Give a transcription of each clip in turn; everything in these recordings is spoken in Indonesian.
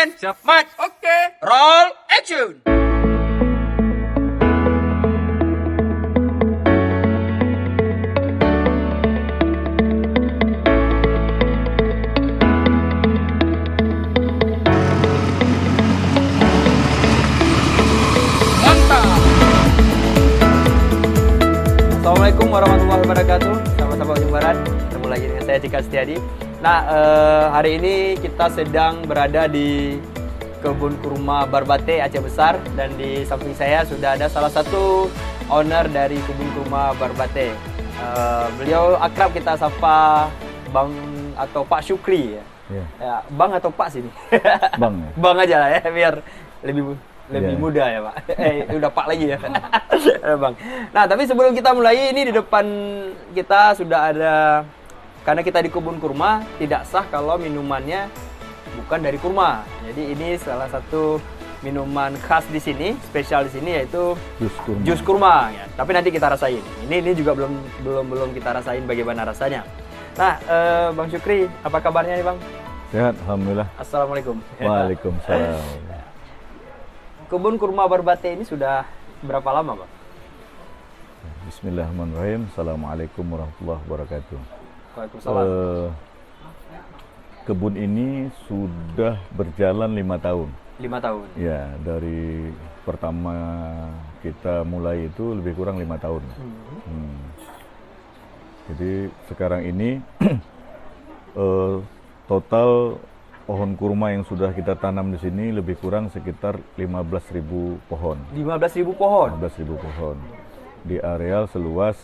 Kameramen, siap match. Oke. Roll action. Mantap. Assalamualaikum warahmatullahi wabarakatuh. Sahabat-sahabat Ujung Barat, ketemu lagi dengan saya Cika Setiadi. Nah, hari ini kita sedang berada di kebun kurma Barbate Aceh Besar, dan di samping saya sudah ada salah satu owner dari kebun kurma Barbate. Beliau akrab kita sapa Bang atau Pak Syukri ya. Iya. Ya, Bang atau Pak sini? Bang ya? Bang aja lah ya, biar lebih Iya. muda ya Pak. Udah Pak lagi ya. Bang. Nah, tapi sebelum kita mulai, ini di depan kita sudah ada, karena kita di kebun kurma, tidak sah kalau minumannya bukan dari kurma. Jadi ini salah satu minuman khas di sini, spesial di sini, yaitu jus kurma ya. Tapi nanti kita rasain. Ini juga belum kita rasain bagaimana rasanya. Nah, Bang Syukri, apa kabarnya nih Bang? Sehat, alhamdulillah. Assalamualaikum. Waalaikumsalam. Kebun kurma Barbate ini sudah berapa lama, Bang? Bismillahirrahmanirrahim. Assalamualaikum warahmatullahi wabarakatuh. Waalaikumsalam. Kebun ini sudah berjalan 5 tahun. 5 tahun. Ya, dari pertama kita mulai itu lebih kurang 5 tahun. Jadi sekarang ini total pohon kurma yang sudah kita tanam di sini lebih kurang sekitar 15.000 pohon. 15.000 pohon. 15.000 pohon di areal seluas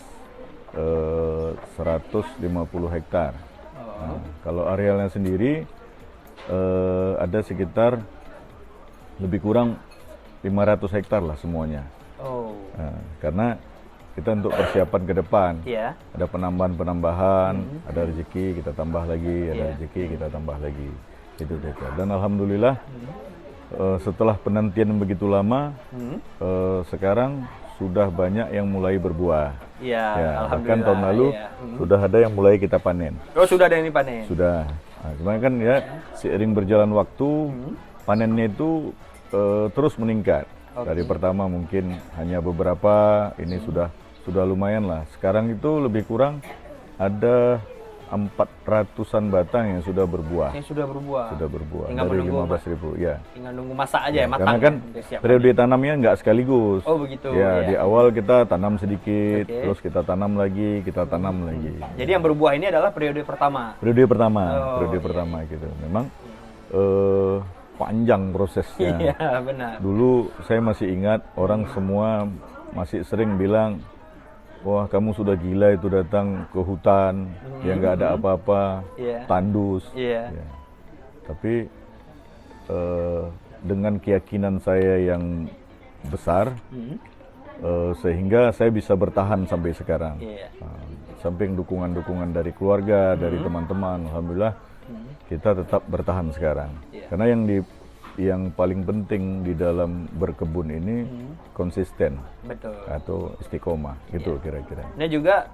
150 hektar. Nah, kalau arealnya sendiri ada sekitar lebih kurang 500 hektar lah semuanya. Oh. Nah, karena kita untuk persiapan ke depan, Iya. ada penambahan, ada rezeki kita tambah lagi, ada Iya. rezeki kita tambah lagi, itu saja. Dan alhamdulillah setelah penantian begitu lama, sekarang sudah banyak yang mulai berbuah. Iya, Ya, bahkan alhamdulillah. tahun lalu Iya. sudah ada yang mulai kita panen. Oh, sudah ada yang dipanen. Sudah. Nah, cuman kan ya seiring berjalan waktu, panennya itu terus meningkat. Oke. Dari pertama mungkin hanya beberapa, ini sudah lumayan lah. Sekarang itu lebih kurang ada 400-an batang yang sudah berbuah. Yang sudah berbuah. Sudah berbuah Tinggal dari menunggu 15.000, ya. Tinggal nunggu masak aja ya, matang. Karena kan Udah siap. periode tanamnya nggak sekaligus. Oh, begitu. Ya, Iya. di awal kita tanam sedikit, Oke. terus kita tanam lagi, kita tanam lagi. Jadi yang berbuah ini adalah periode pertama. Periode pertama, Oh, periode iya, pertama gitu. Memang panjang prosesnya. Iya, benar. Dulu saya masih ingat orang semua masih sering bilang, wah kamu sudah gila itu datang ke hutan yang nggak ada apa-apa, Iya. tandus. Iya. Ya. Tapi dengan keyakinan saya yang besar, sehingga saya bisa bertahan sampai sekarang. Iya. Samping dukungan-dukungan dari keluarga, dari teman-teman, alhamdulillah kita tetap bertahan sekarang. Iya. Karena yang paling penting di dalam berkebun ini konsisten Betul. atau istiqomah, gitu kira-kira. Ini juga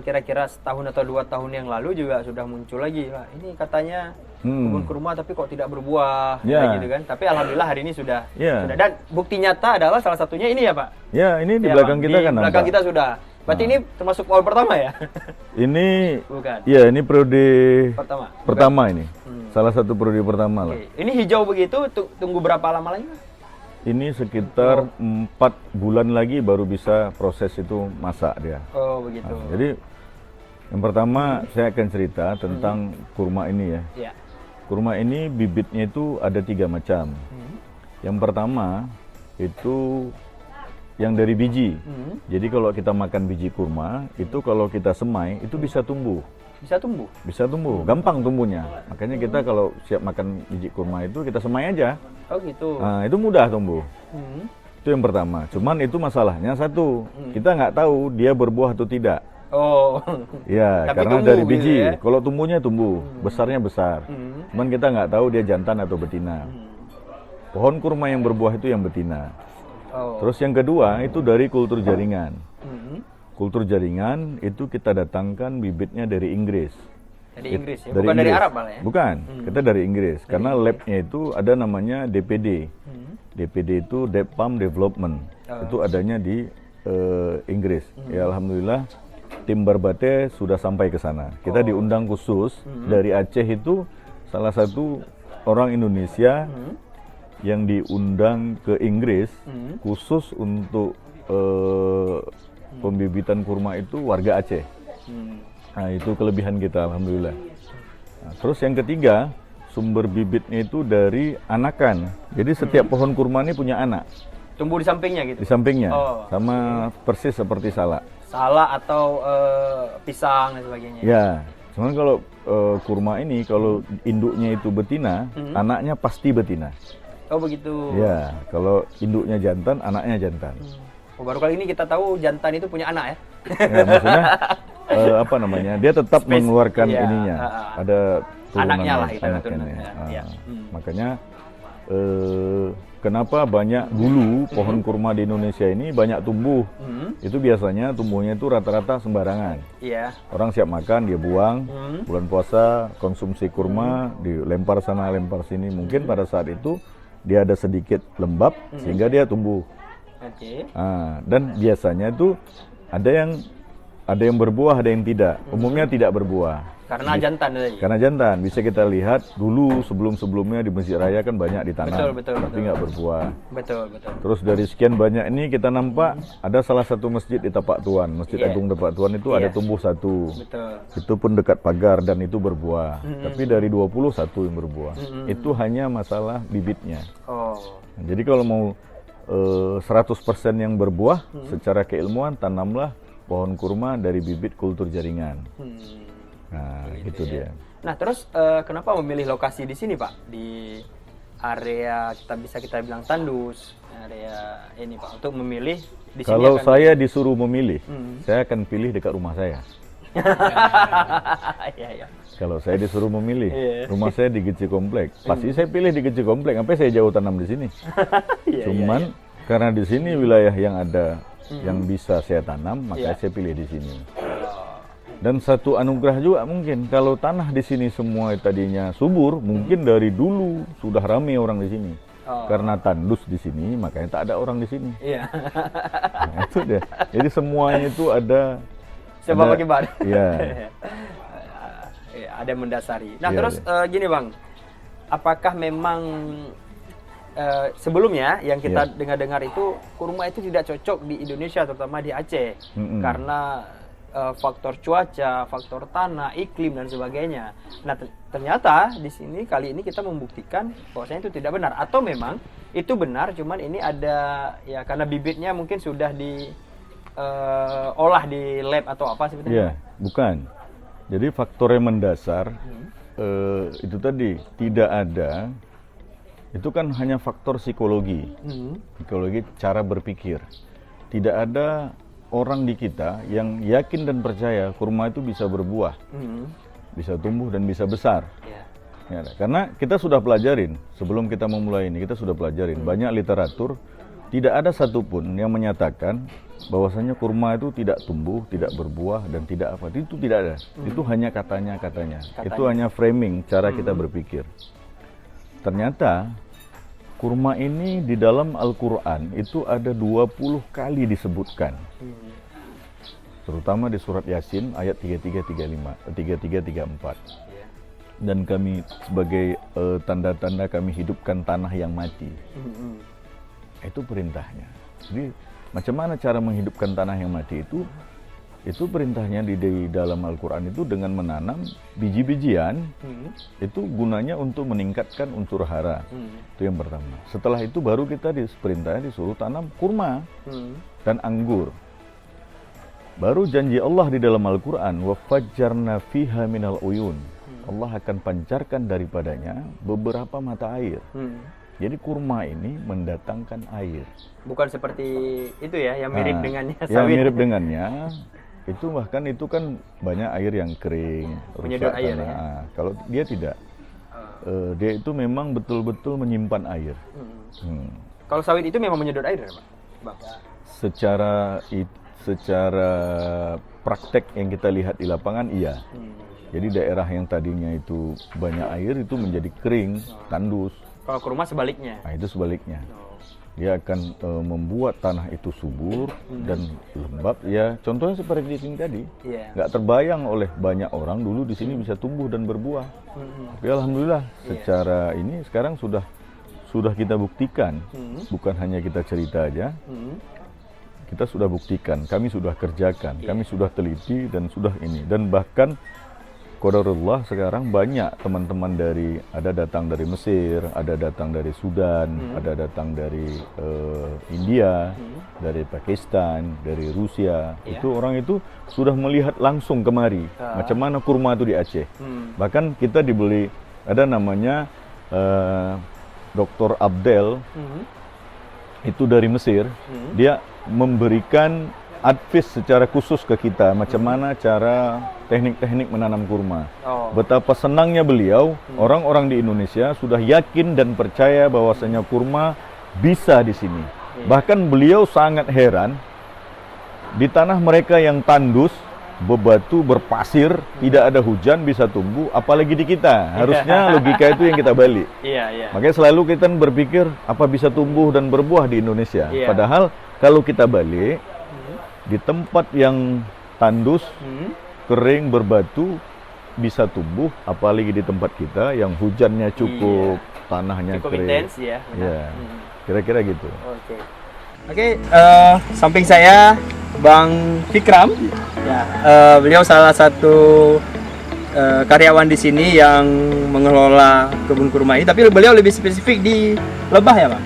kira-kira setahun atau 2 tahun yang lalu juga sudah muncul lagi lah. Ini katanya kebun kurma tapi kok tidak berbuah, Ya. kayak gitu kan. Tapi alhamdulillah hari ini sudah. Ya. Sudah. Dan bukti nyata adalah salah satunya ini ya Pak. Ya, ini di Ya, belakang Pak. kita Di kan belakang nampak. kita sudah. Berarti ini termasuk pohon pertama ya? Ini, Bukan. ya ini periode Pertama. pertama ini. Salah satu periode pertama lah. Oke. Ini hijau begitu, tunggu berapa lama lagi? Ini sekitar 4 bulan lagi baru bisa proses itu masak dia. Oh, begitu. Nah, jadi yang pertama saya akan cerita tentang kurma ini ya. Ya. Kurma ini bibitnya itu ada 3 macam. Yang pertama itu yang dari biji. Jadi kalau kita makan biji kurma, itu kalau kita semai itu bisa tumbuh. Bisa tumbuh. Bisa tumbuh, gampang tumbuhnya. Makanya kita kalau siap makan biji kurma itu kita semai aja. Oh, gitu. Nah, itu mudah tumbuh. Hmm. Itu yang pertama. Cuman itu masalahnya satu, kita nggak tahu dia berbuah atau tidak. Oh. Ya, Tapi karena tumbuh dari gitu biji. ya? Kalau tumbuhnya tumbuh, besarnya besar. Cuman kita nggak tahu dia jantan atau betina. Pohon kurma yang berbuah itu yang betina. Oh. Terus yang kedua itu dari kultur jaringan. Hmm. Kultur jaringan itu kita datangkan bibitnya dari Inggris. Dari Inggris ya, bukan dari Arab malah ya? Bukan, kita dari Inggris. Karena labnya itu ada namanya DPD. DPD itu Depam Development. Itu adanya di Inggris. Ya alhamdulillah tim Barbate sudah sampai ke sana. Kita diundang khusus dari Aceh, itu salah satu orang Indonesia yang diundang ke Inggris khusus untuk pembibitan kurma itu warga Aceh. Nah, itu kelebihan kita alhamdulillah. Nah, terus yang ketiga, sumber bibitnya itu dari anakan. Jadi setiap pohon kurma ini punya anak. Tumbuh di sampingnya gitu? Di sampingnya, Oh. sama persis seperti salak. Salak atau pisang dan sebagainya? Ya, cuman kalau kurma ini, kalau induknya itu betina, anaknya pasti betina. Oh begitu. Ya, kalau induknya jantan, anaknya jantan. Oh, baru kali ini kita tahu jantan itu punya anak ya? Ya, maksudnya apa namanya? Dia tetap mengeluarkan iya, ininya. Ada turunan anaknya lah itu, anaknya. turunannya. Iya. Makanya kenapa banyak dulu pohon kurma di Indonesia ini banyak tumbuh? Itu biasanya tumbuhnya itu rata-rata sembarangan. Iya. Orang siap makan dia buang. Bulan puasa konsumsi kurma, dilempar sana lempar sini. Mungkin pada saat itu dia ada sedikit lembab sehingga dia tumbuh. Oke. Dan biasanya itu ada yang berbuah, ada yang tidak. Umumnya tidak berbuah. Karena jantan tadi. Karena jantan. Bisa kita lihat dulu sebelum-sebelumnya di Masjid Raya kan banyak ditanam, Betul, tapi nggak berbuah. Betul. Terus dari sekian banyak ini kita nampak ada salah satu masjid di Tapak Tuan, Masjid Agung Tapak Tuan itu ada tumbuh satu. Betul. Itu pun dekat pagar dan itu berbuah. Tapi dari 20 satu yang berbuah. Itu hanya masalah bibitnya. Oh. Nah, jadi kalau mau 100% yang berbuah, secara keilmuan tanamlah pohon kurma dari bibit kultur jaringan. Nah, gitu dia. Nah, terus kenapa memilih lokasi di sini, Pak? Di area kita bilang tandus, area ini, Pak, untuk memilih di sini. Kalau saya disuruh memilih, saya akan pilih dekat rumah saya. Iya. Kalau saya disuruh memilih, rumah saya di Geci Komplek. Pasti saya pilih di Geci Komplek. Sampai saya jauh tanam di sini. Cuman karena di sini wilayah yang ada yang bisa saya tanam, maka saya pilih di sini. Dan satu anugerah juga mungkin kalau tanah di sini semua tadinya subur, mungkin dari dulu sudah ramai orang di sini. Karena tandus di sini, makanya tak ada orang di sini. Iya. Nah, itu deh. Jadi semuanya itu ada sebab akibat. Iya. Ada yang mendasari. Nah, Iya, terus gini, Bang. Apakah memang sebelumnya yang kita dengar-dengar itu kurma itu tidak cocok di Indonesia, terutama di Aceh, karena faktor cuaca, faktor tanah, iklim dan sebagainya. Nah, ternyata di sini kali ini kita membuktikan bahwasanya itu tidak benar, atau memang itu benar, cuman ini ada ya karena bibitnya mungkin sudah olah di lab atau apa sebetulnya? Iya, bukan. Jadi faktor yang mendasar itu tadi tidak ada. Itu kan hanya faktor psikologi, psikologi cara berpikir. Tidak ada orang di kita yang yakin dan percaya kurma itu bisa berbuah, bisa tumbuh dan bisa besar. Ya, karena kita sudah pelajarin sebelum kita memulai ini, kita sudah pelajarin banyak literatur. Tidak ada satupun yang menyatakan bahwasanya kurma itu tidak tumbuh, tidak berbuah dan tidak apa. Itu tidak ada. Itu hanya katanya. Itu hanya framing cara kita berpikir. Ternyata kurma ini di dalam Al-Quran itu ada 20 kali disebutkan. Terutama di surat Yasin ayat 33-34. Dan kami sebagai tanda-tanda kami hidupkan tanah yang mati. Itu perintahnya. Jadi macam mana cara menghidupkan tanah yang mati itu? Itu perintahnya di dalam Al-Quran itu dengan menanam biji-bijian. Itu gunanya untuk meningkatkan unsur hara. Itu yang pertama. Setelah itu baru kita perintahnya disuruh tanam kurma dan anggur. Baru janji Allah di dalam Al-Quran, wa fajjarna fiha minal uyun. Allah akan pancarkan daripadanya beberapa mata air. Jadi kurma ini mendatangkan air. Bukan seperti itu ya, yang mirip dengannya sawit. Yang mirip dengannya, itu bahkan itu kan banyak air yang kering. Menyedot air ya? Kalau dia tidak. Dia itu memang betul-betul menyimpan air. Kalau sawit itu memang menyedot air, Pak? Secara praktek yang kita lihat di lapangan, iya. Jadi daerah yang tadinya itu banyak air itu menjadi kering, tandus. Kalau kurma sebaliknya. Nah, itu sebaliknya. Dia akan membuat tanah itu subur dan lembab. Ya, contohnya seperti di sini tadi. Iya. Nggak terbayang oleh banyak orang dulu di sini bisa tumbuh dan berbuah. Tapi alhamdulillah secara ini sekarang sudah kita buktikan. Bukan hanya kita cerita aja. Kita sudah buktikan, kami sudah kerjakan, kami sudah teliti dan sudah ini. Dan bahkan qadarullah sekarang banyak teman-teman ada datang dari Mesir, ada datang dari Sudan, ada datang dari India, dari Pakistan, dari Rusia. Itu orang itu sudah melihat langsung kemari macam mana kurma itu di Aceh. Bahkan kita dibeli, ada namanya Dr. Abdel, itu dari Mesir. Dia memberikan advice secara khusus ke kita macam mana cara teknik-teknik menanam kurma. Betapa senangnya beliau, orang-orang di Indonesia sudah yakin dan percaya bahwasanya kurma bisa di sini. Bahkan beliau sangat heran di tanah mereka yang tandus, bebatu, berpasir, tidak ada hujan bisa tumbuh, apalagi di kita. Harusnya logika itu yang kita balik. Makanya selalu kita berpikir apa bisa tumbuh dan berbuah di Indonesia. Padahal kalau kita balik di tempat yang tandus, kering, berbatu bisa tumbuh, apalagi di tempat kita yang hujannya cukup, tanahnya cukup kering. intens ya. Kira-kira gitu. Oke, samping saya Bang Fikram. Ya, beliau salah satu karyawan di sini yang mengelola kebun kurma ini, tapi beliau lebih spesifik di Lebah ya, Bang?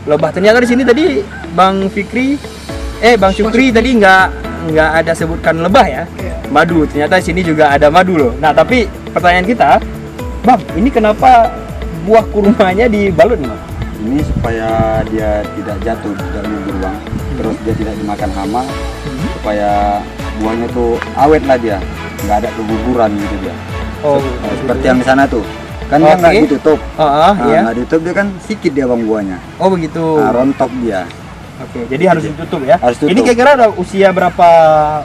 Lebah. Ternyata di sini tadi Bang Syukri tadi nggak ada sebutkan lebah ya. Madu. Ternyata di sini juga ada madu loh. Nah, tapi pertanyaan kita, Bang, ini kenapa buah kurmanya dibalut nih, Bang? Ini supaya dia tidak jatuh dalam beruang, terus dia tidak dimakan hama, supaya buahnya tuh awet lah dia, nggak ada keguguran gitu dia. Seperti yang di sana tuh, kan dia nggak ditutup. Nggak ditutup dia kan sikit dia bang buahnya. Oh begitu. Rontok dia. Oke, jadi harus ditutup ya. Harus tutup. Ini kira-kira ada usia berapa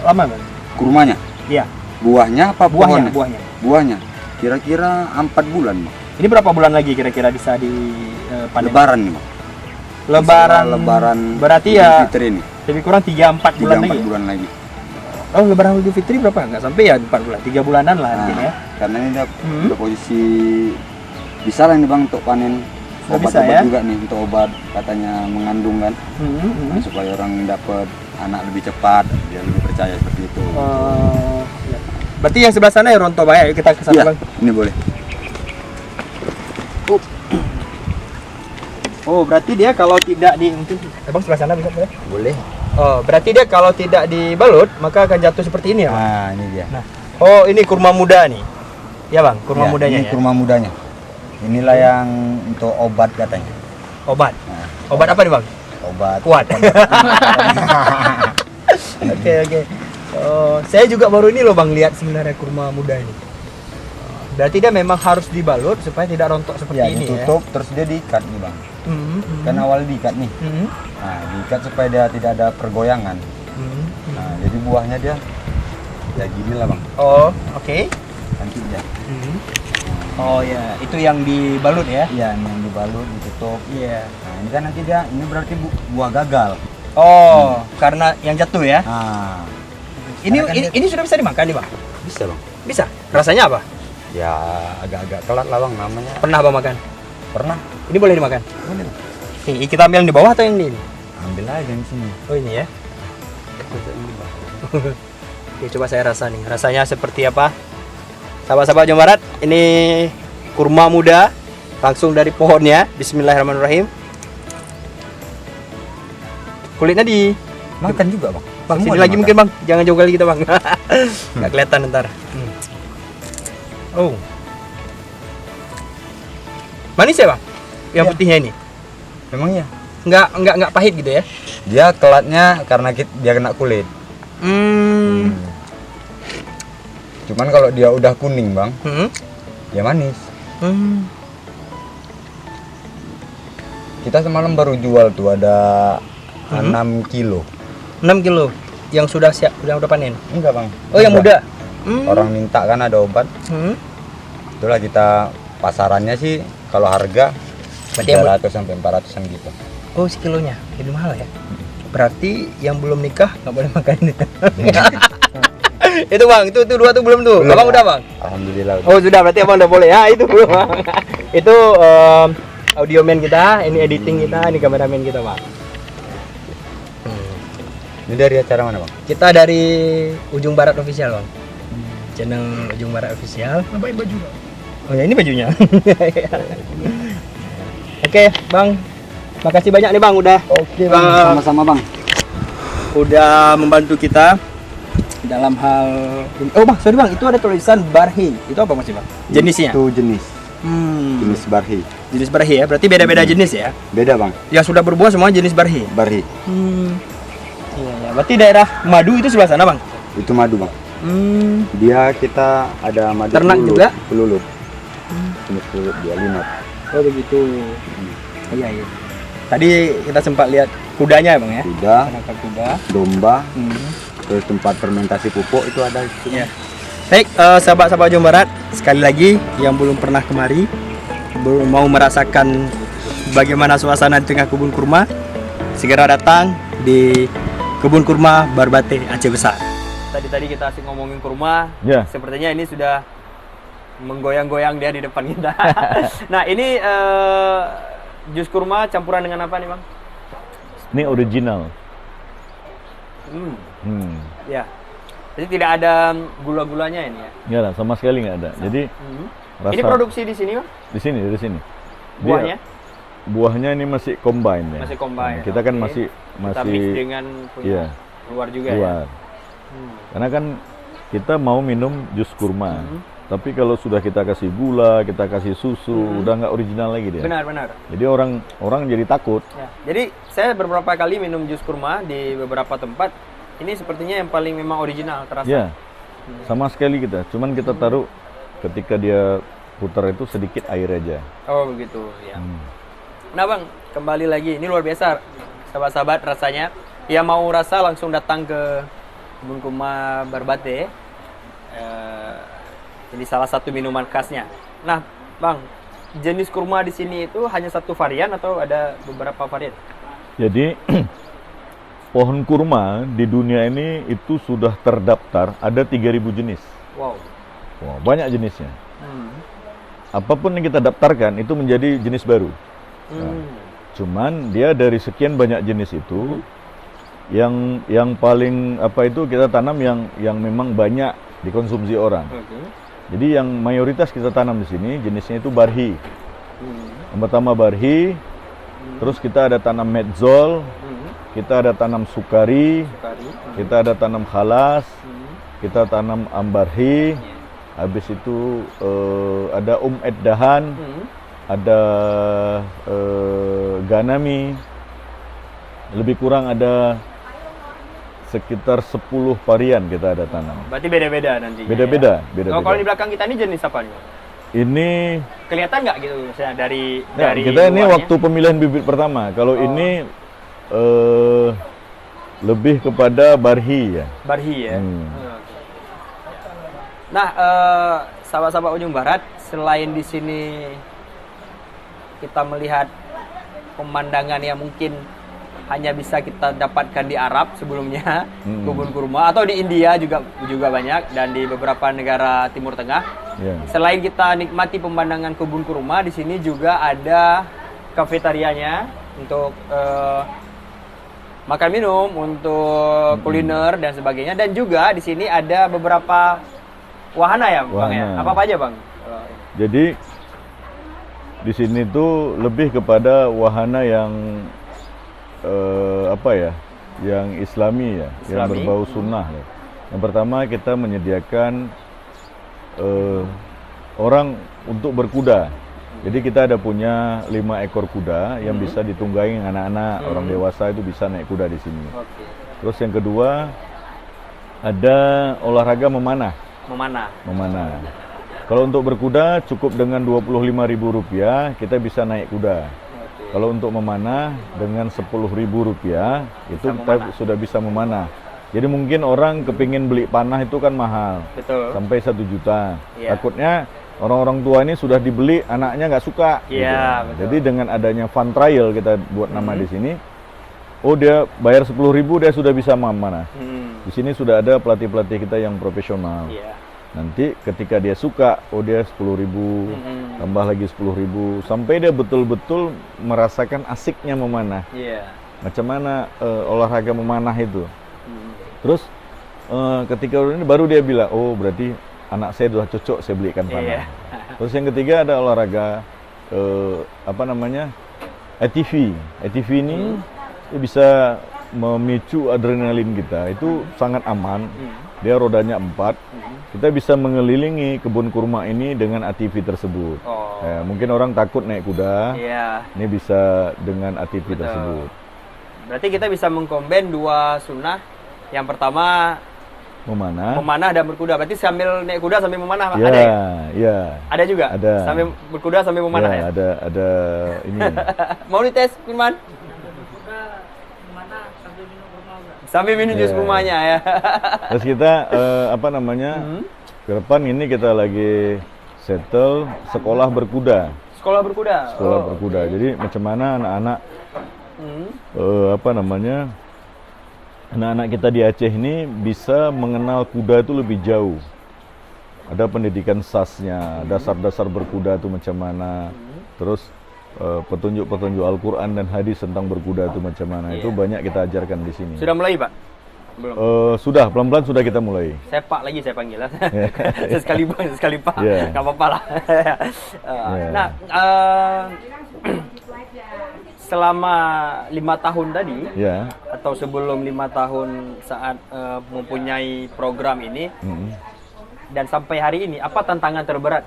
lama, Bang? Kurmanya? Iya. Buahnya apa pohonnya? Buahnya. Kira-kira 4 bulan bang. Ini berapa bulan lagi kira-kira bisa dipanen? Lebaran nih bang. Lebaran berarti ya Fitri ini. lebih kurang 3-4 bulan lagi. 3-4 bulan lagi. Oh, Lebaran Idul Fitri berapa? Nggak sampai ya 4 bulan, 3 bulanan lah mungkin ya. Karena ini dia udah posisi bisa lah ini bang untuk panen. Obat-obat ya? juga nih untuk obat, katanya mengandung kan. Supaya orang dapat anak lebih cepat, dia lebih percaya seperti itu. Ya. Berarti yang sebelah sana ya rontok banyak, kita ke sana, Bang. Ini boleh. Oh, berarti dia kalau tidak mungkin Bang sebelah sana bisa boleh? Boleh. Oh, berarti dia kalau tidak dibalut maka akan jatuh seperti ini ya, Bang? Nah, ini dia. Nah, oh, ini kurma muda nih. Ya, Bang, kurma mudanya ini ya. kurma mudanya. Inilah yang untuk obat katanya. Obat. Nah, Obat apa nih, Bang? obat Kuat. Oke. Oh, saya juga baru ini loh, Bang, lihat sebenarnya kurma muda ini. Berarti dia memang harus dibalut supaya tidak rontok seperti ya, ini ditutup, terus dia diikat nih, Bang. Kan awal diikat nih. Nah, diikat supaya dia tidak ada pergoyangan. Nah, jadi buahnya dia ya gini lah, Bang. Oh, oke. Nanti dia. Oh ya, itu yang dibalut ya? Iya, ini yang dibalut, ditutup. Iya. Nah, ini kan nanti dia, ini berarti buah gagal. Oh, karena yang jatuh ya? Nah, Ini sudah bisa dimakan nih, Bang? bisa, Bang. Bisa. Rasanya apa? Ya agak-agak telat lah, Bang, namanya. Pernah Bang makan? Pernah. Ini boleh dimakan? Boleh. Nih, kita ambil yang di bawah atau yang di ini? Ambil aja di sini. Oh, ini ya. Oke, coba saya rasa nih. Rasanya seperti apa? Sahabat-sahabat Jawa Barat, ini kurma muda langsung dari pohonnya. Bismillahirrahmanirrahim. Kulitnya di Makan juga, Bang. Bang, Semua sini lagi dimakan. mungkin, Bang. Jangan jauh kali kita, Bang. Nggak kelihatan ntar. Oh. Manis ya, Bang? Yang Iya. putihnya ini? Memang ya. Nggak pahit gitu ya? Dia telatnya karena dia kena kulit. Cuman kalau dia udah kuning, Bang, ya manis. Kita semalam baru jual tuh ada 6 kilo. 6 kilo yang sudah siap, udah panen. Enggak, Bang. Oh, yang muda. Orang minta kan ada obat. Itulah kita pasarannya sih kalau harga Berarti yang 300 sampai 400-an gitu. Oh, sekilonya lebih mahal ya. Berarti yang belum nikah nggak boleh makan ini. Itu bang, itu dua tuh belum tuh. Abang udah bang? Alhamdulillah. Oh sudah, berarti abang udah boleh ya. Itu bang. Itu audio man kita, ini editing kita, ini kameramen kita bang. Ini dari acara mana bang? Kita dari Ujung Barat Official bang. Channel Ujung Barat Official. Nambahin baju bang. Oh ya, ini bajunya. Oke bang, makasih banyak nih bang udah. Oke bang, sama-sama bang. Udah membantu kita dalam hal ini. Oh bang, sorry bang, itu ada tulisan barhi. Itu apa maksudnya bang? Jenisnya? Itu jenis Jenis barhi. jenis barhi ya. Berarti beda-beda jenis ya. Beda bang, Yang sudah berbuah semua jenis barhi. barhi. Iya ya. Berarti daerah madu itu sebelah sana bang. Itu madu bang. Dia kita ada madu Ternak pelulut, juga? Pelulut. Jenis pelulut dia linot. Oh begitu. Iya iya. Tadi kita sempat lihat kudanya ya bang ya. Kuda, Penangkap kuda. domba, terus tempat fermentasi pupuk itu ada di situ. Iya. Baik, sahabat-sahabat Ujung Barat, sekali lagi yang belum pernah kemari, belum mau merasakan bagaimana suasana di tengah kebun kurma, segera datang di kebun kurma Barbate Aceh Besar. Tadi kita asik ngomongin kurma, Ya. sepertinya ini sudah menggoyang-goyang dia di depan kita. Nah ini jus kurma campuran dengan apa nih bang? Ini original. Ya. Jadi tidak ada gula-gulanya ini ya. Enggak lah, sama sekali nggak ada. Jadi rasa Ini produksi di sini bang? di sini, dari sini. Dia- Buahnya? buahnya ini masih combine ya. Masih combine, Nah, kita kan oke. masih Kita mix dengan punya iya, luar juga luar. ya. Karena kan kita mau minum jus kurma. Tapi kalau sudah kita kasih gula, kita kasih susu, udah nggak original lagi dia. Benar. Jadi orang jadi takut. Ya. Jadi saya beberapa kali minum jus kurma di beberapa tempat. Ini sepertinya yang paling memang original terasa. Ya, sama sekali kita. Cuman kita taruh ketika dia putar itu sedikit air aja. Oh begitu ya. Nah bang, kembali lagi. Ini luar biasa, sahabat-sahabat rasanya. Yang mau rasa langsung datang ke kebun kurma Barbate. Jadi salah satu minuman khasnya. Nah bang, jenis kurma di sini itu hanya satu varian atau ada beberapa varian? Jadi pohon kurma di dunia ini itu sudah terdaftar ada 3.000 jenis. Wow. Wah, banyak jenisnya. Apapun yang kita daftarkan itu menjadi jenis baru. Cuman dia dari sekian banyak jenis itu yang paling apa itu kita tanam yang memang banyak dikonsumsi orang. Jadi yang mayoritas kita tanam di sini jenisnya itu barhi. Yang pertama barhi, terus kita ada tanam medzol, kita ada tanam sukari, kita ada tanam khalas, kita tanam ambarhi, habis itu ada eddahan, ada ganami, lebih kurang ada sekitar 10 varian kita ada tanam. Berarti beda-beda nanti. Beda-beda, Oh, beda-beda. kalau di belakang kita ini jenis apa nih? Ini Kelihatan nggak gitu misalnya dari ya, dari kita ini luarnya? waktu pemilihan bibit pertama. Kalau ini lebih kepada barhi ya. Barhi ya. Nah, sahabat-sahabat Ujung Barat, selain di sini kita melihat pemandangan yang mungkin hanya bisa kita dapatkan di Arab sebelumnya, kebun kurma, atau di India juga banyak, dan di beberapa negara Timur Tengah. Ya. Selain kita nikmati pemandangan kebun kurma, di sini juga ada kafetarianya untuk makan minum, untuk kuliner dan sebagainya, dan juga di sini ada beberapa wahana ya, Bang ya. Wahana. Apa aja, Bang? Jadi di sini tuh lebih kepada wahana yang apa ya, yang Islami ya, yang Islami. berbau sunnah. Ya. Yang pertama kita menyediakan orang untuk berkuda. Jadi kita ada punya 5 ekor kuda yang bisa ditunggangi anak-anak, orang dewasa itu bisa naik kuda di sini. Oke. Terus yang kedua ada olahraga memanah. Memanah. Kalau untuk berkuda cukup dengan Rp25.000 kita bisa naik kuda. Kalau untuk memanah dengan Rp10.000 itu Bisa kita memanah. sudah bisa memanah. Jadi mungkin orang kepingin beli panah itu kan mahal, Betul. sampai 1 juta. Iya. Takutnya orang-orang tua ini sudah dibeli, anaknya nggak suka. Iya, betul. Jadi dengan adanya fun trial kita buat nama di sini, oh dia bayar 10.000 dia sudah bisa memanah. Di sini sudah ada pelatih-pelatih kita yang profesional. Iya. Nanti ketika dia suka, oh dia 10.000, tambah lagi 10.000, sampai dia betul-betul merasakan asiknya memanah. Iya. Macam mana olahraga memanah itu. Terus ketika ini baru dia bilang, oh berarti anak saya sudah cocok saya belikan panah. Iya. Terus yang ketiga ada olahraga apa namanya ATV. ATV ini dia bisa memicu adrenalin kita. Itu sangat aman. Dia rodanya 4. Kita bisa mengelilingi kebun kurma ini dengan ATV tersebut. Oh. Mungkin orang takut naik kuda. Iya. Ini bisa dengan ATV Betul. tersebut. Berarti kita bisa mengkombin 2 sunnah. Yang pertama memanah dan berkuda. Berarti sambil naik kuda sambil memanah, Pak? Ya, Ada ya? ya. Ada juga? Ada. Sambil berkuda sambil memanah ya? Ada ini. Mau dites, Firman? Sambil minum jus kurmanya ya. Terus kita apa namanya? Ke depan ini kita lagi settle sekolah berkuda. Sekolah berkuda? Sekolah berkuda. Jadi macam mana anak-anak apa namanya? Anak-anak kita di Aceh ini bisa mengenal kuda itu lebih jauh. Ada pendidikan SAS-nya, dasar-dasar berkuda itu macam mana. Terus petunjuk-petunjuk Al-Quran dan hadis tentang berkuda itu macam mana. Itu banyak kita ajarkan di sini. Sudah mulai, Pak? Belum? Sudah, pelan-pelan sudah kita mulai. Saya Pak lagi saya panggil. Sekali Bang, sekali Pak. Yeah. Nggak apa-apa lah. Nah, selama 5 tahun tadi, Ya. atau sebelum 5 tahun saat mempunyai program ini, dan sampai hari ini, apa tantangan terberat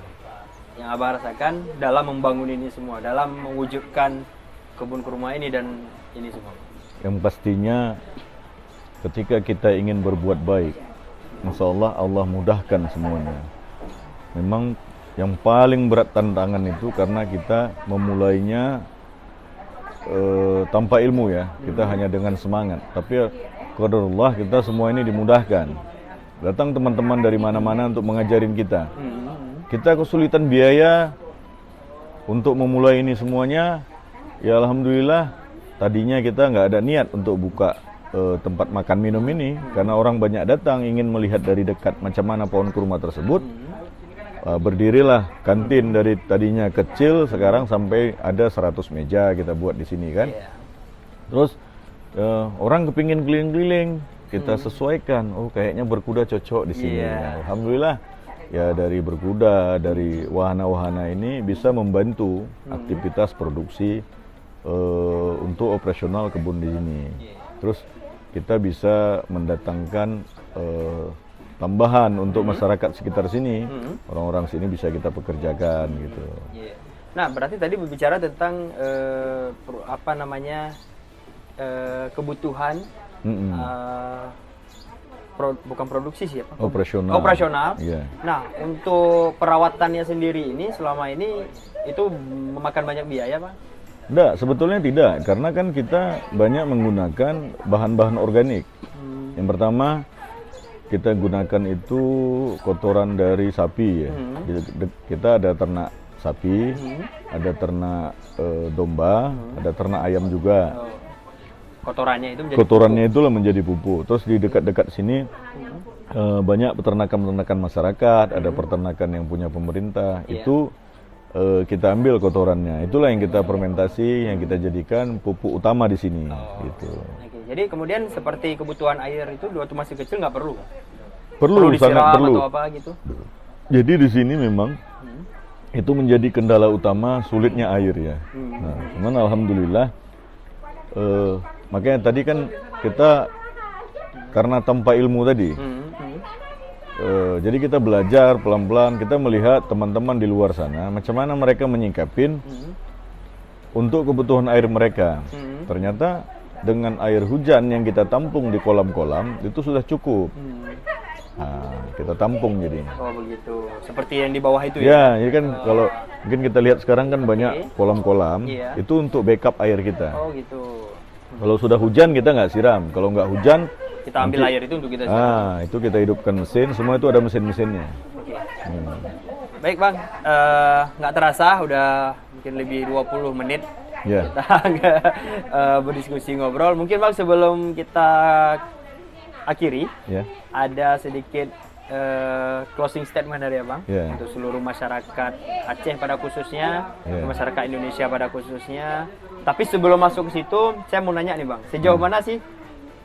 yang Abang rasakan dalam membangun ini semua, dalam mewujudkan kebun kurma ini dan ini semua? Yang pastinya ketika kita ingin berbuat baik, Masya Allah mudahkan semuanya. Memang yang paling berat tantangan itu karena kita memulainya tanpa ilmu ya, kita hanya dengan semangat. Tapi qadarullah kita semua ini dimudahkan. Datang teman-teman dari mana-mana untuk mengajarin kita. Kita kesulitan biaya untuk memulai ini semuanya. Ya alhamdulillah, tadinya kita nggak ada niat untuk buka tempat makan minum ini karena orang banyak datang ingin melihat dari dekat macam mana pohon kurma tersebut. Berdirilah kantin dari tadinya kecil sekarang sampai ada 100 meja kita buat di sini kan. Terus orang kepingin keliling-keliling, kita sesuaikan. Oh kayaknya berkuda cocok di sini. Nah, alhamdulillah ya dari berkuda, dari wahana-wahana ini bisa membantu aktivitas produksi untuk operasional kebun di sini. Terus kita bisa mendatangkan tambahan untuk masyarakat sekitar sini, orang-orang sini bisa kita pekerjakan gitu. Nah, berarti tadi berbicara tentang apa namanya kebutuhan, bukan produksi sih, apa? Operasional. Operasional. Iya. Nah, untuk perawatannya sendiri ini selama ini itu memakan banyak biaya, Pak? Enggak, sebetulnya tidak, karena kan kita banyak menggunakan bahan-bahan organik. Yang pertama kita gunakan itu kotoran dari sapi ya. Kita ada ternak sapi, ada ternak domba, ada ternak ayam juga. Kotorannya itu menjadi Kotorannya itulah menjadi pupuk. Terus di dekat-dekat sini banyak peternakan-peternakan masyarakat, ada peternakan yang punya pemerintah. Itu kita ambil kotorannya. Itulah yang kita fermentasi, yang kita jadikan pupuk utama di sini. Gitu. Jadi kemudian seperti kebutuhan air itu waktu masih kecil nggak perlu? Perlu, sangat disiram perlu. atau apa gitu? Jadi di sini memang itu menjadi kendala utama sulitnya air ya. Nah, cuman alhamdulillah makanya tadi kan kita karena tanpa ilmu tadi, jadi kita belajar pelan-pelan, kita melihat teman-teman di luar sana macam mana mereka menyingkapin untuk kebutuhan air mereka. Ternyata dengan air hujan yang kita tampung di kolam-kolam itu sudah cukup. Nah, kita tampung jadi. Oh begitu, seperti yang di bawah itu ya? Ya, jadi kan kalau mungkin kita lihat sekarang kan banyak kolam-kolam, itu untuk backup air kita. Oh gitu. Kalau sudah hujan kita nggak siram, kalau nggak hujan Kita ambil Nanti- air itu untuk kita sekarang. Itu kita hidupkan mesin, semua itu ada mesin-mesinnya. Oke. Hmm. Baik Bang, nggak terasa udah mungkin lebih 20 menit Ya. kita berdiskusi ngobrol. Mungkin Bang sebelum kita akhiri, Ya. ada sedikit closing statement dari Abang Ya. untuk seluruh masyarakat Aceh pada khususnya, Ya. masyarakat Indonesia pada khususnya. Tapi sebelum masuk ke situ, saya mau nanya nih Bang, sejauh mana sih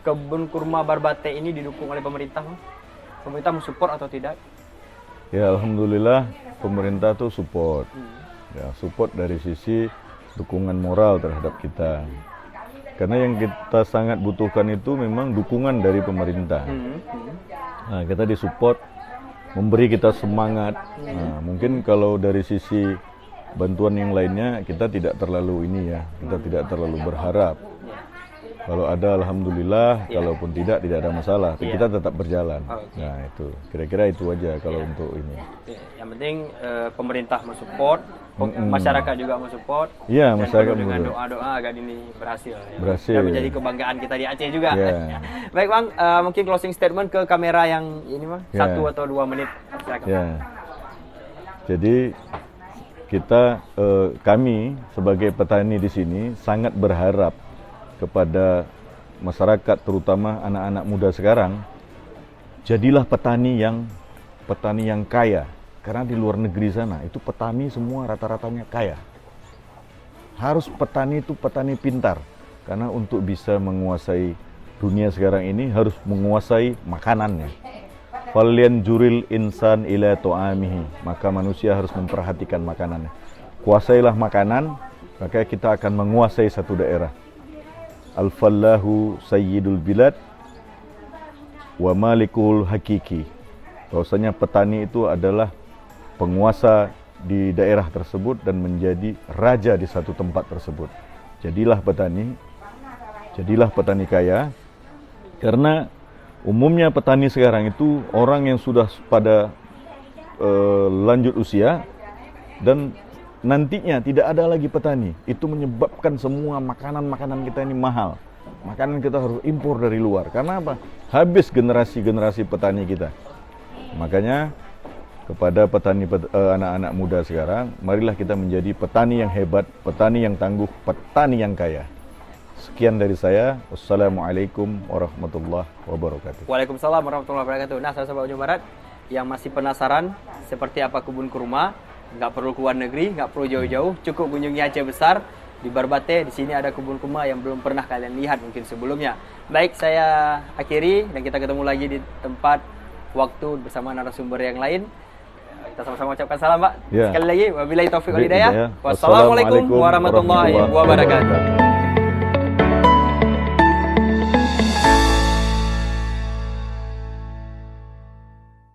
kebun kurma Barbate ini didukung oleh pemerintah Bang? Pemerintah mensupport atau tidak? Ya, alhamdulillah pemerintah tuh support. Ya, support dari sisi dukungan moral terhadap kita. Karena yang kita sangat butuhkan itu memang dukungan dari pemerintah. Nah, kita disupport, memberi kita semangat. Nah, mungkin kalau dari sisi bantuan yang lainnya kita tidak terlalu kita tidak terlalu berharap. Kalau ada alhamdulillah, kalaupun tidak ada masalah. Tapi kita tetap berjalan. Oke. Nah, itu kira-kira itu aja kalau untuk ini. Yang penting pemerintah mensupport, masyarakat juga mensupport. Iya, dan masyarakat penuh dengan mensupport. doa-doa agar ini berhasil. Ya. Berhasil. Dan menjadi kebanggaan kita di Aceh juga. Ya. Baik Bang, mungkin closing statement ke kamera yang ini Bang, Ya. 1 atau 2 menit. Silakan. Ya. Jadi kita kami sebagai petani di sini sangat berharap kepada masyarakat terutama anak-anak muda sekarang, jadilah petani yang kaya. Karena di luar negeri sana itu petani semua rata-ratanya kaya. Harus petani itu petani pintar. Karena untuk bisa menguasai dunia sekarang ini harus menguasai makanannya. Falyan juril insan ila to'amihi. Maka manusia harus memperhatikan makanannya. Kuasailah makanan, maka kita akan menguasai satu daerah. Al-fallahu sayyidul bilad wa malikul hakiki. Bahwasanya petani itu adalah penguasa di daerah tersebut dan menjadi raja di satu tempat tersebut. Jadilah petani kaya. Karena umumnya petani sekarang itu orang yang sudah pada lanjut usia dan nantinya tidak ada lagi petani. Itu menyebabkan semua makanan-makanan kita ini mahal. Makanan kita harus impor dari luar. Karena apa? Habis generasi-generasi petani kita. Makanya kepada anak-anak muda sekarang, marilah kita menjadi petani yang hebat, petani yang tangguh, petani yang kaya. Sekian dari saya. Wassalamualaikum warahmatullahi wabarakatuh. Waalaikumsalam warahmatullahi wabarakatuh. Nah, sahabat Ujung Barat yang masih penasaran seperti apa kebun kurma, nggak perlu keluar negeri, nggak perlu jauh-jauh, cukup kunjungi Aceh Besar di Barbate. Di sini ada kebun kurma yang belum pernah kalian lihat mungkin sebelumnya. Baik, saya akhiri dan kita ketemu lagi di tempat waktu bersama narasumber yang lain. Kita sama-sama ucapkan salam, Pak. Ya. Sekali lagi, wabillahi taufiq wal hidayah. Hidayah. Wassalamualaikum warahmatullahi wabarakatuh.